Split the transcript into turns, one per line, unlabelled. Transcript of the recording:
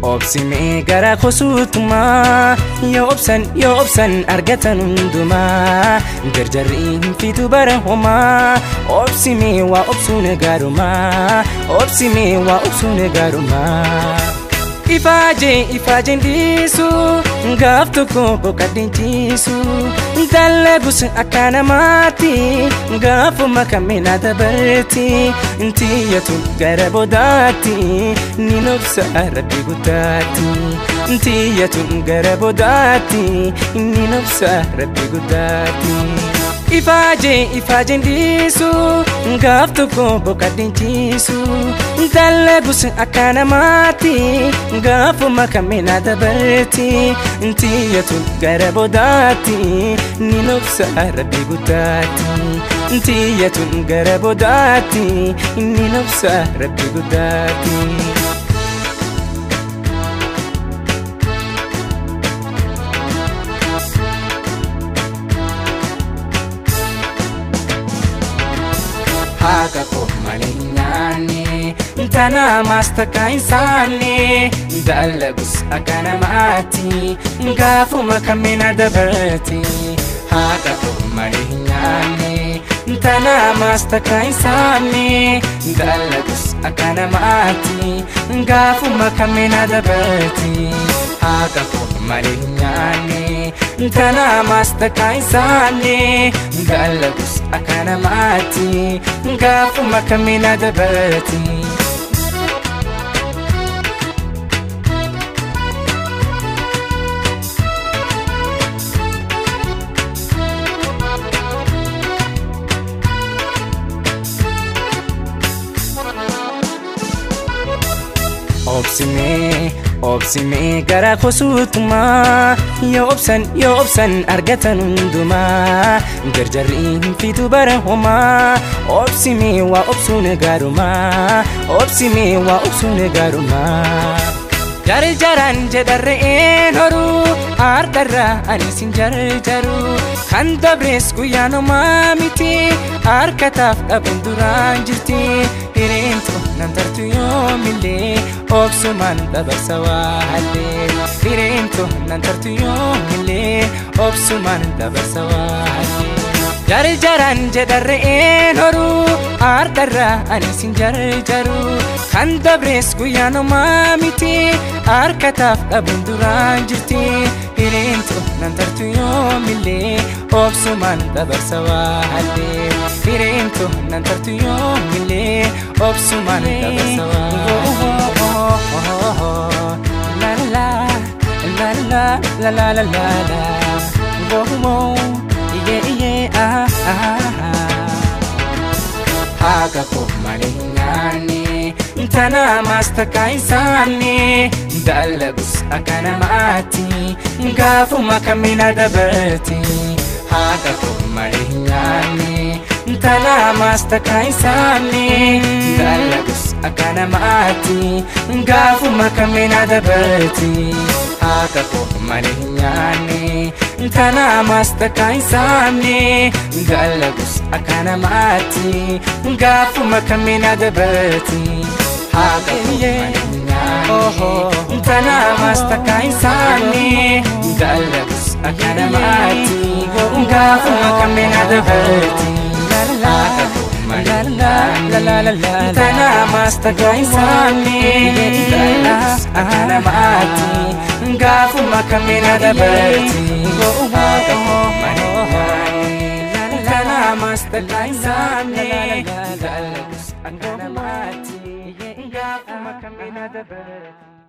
obsime gara khosutuma yo obsan argatan unduma jarjarri fitu barahuma obsime wa obsune garuma ifaje ndisu ngaftu ko bokadinchisu dalagus akana mati ngafu makamina dabarti intiyatu garabodati ninufsa rabbi gudati intiyatu garabodati ninufsa rabbi gudati ifaje ndisu ngaftu ko bokadinchisu dalagus akana mati ngafu makamina dabarti intiyatu garabodati ninufsa rabbi gudati intiyatu garabodati ninufsa rabbi gudati Haga ko malinyani Tana mastaka insani Dalagus akana mati Ngafu makamina dabarti Haga ko malinyani Tana mastaka insani Dalagus akana mati Ngafu makamina dabarti Haga ko malinyani Tana mastaka insani Dalagus akana mati Ngafu makamina dabarti obsime gara khosutuma yo obsan argatan unduma jarjarri fitu barahuma obsime wa obsune garuma jarjaran jedarre horu ardarra anisin jarjaru khanda bres guyano mamiti arkataf abunduran jirti irinto nantartu yomile obsuman dabarsawale irinto nantartu yomile obsuman dabarsawale jarjaran jedarre horu ardarra anisin jarjaru khanda bres guyano mamiti arkataf abunduran jirti irinto nantartu yomile obsuman dabarsawale irinto nantartu yomile obsuman dabarsawale la la yeah Haga ko malinyani Tana mastaka insani Dalagus akana mati Ngafu makamina dabarti Haga ko malinyani Tana mastaka insani Dalagus akana mati Ngafu makamina dabarti Haga ko malinyani Tana mastaka insani Dalagus akana mati Ngafu makamina dabarti Haga ko malinyani Tana mastaka insani Dalagus akana mati Ngafu makamina dabarti Haga ko malinyani Tana mastaka insani Dalagus akana mati Ngafu makamina dabarti Haga ko malinyani Tana mastaka insani Dalagus akana mati Ngafu makamina dabarti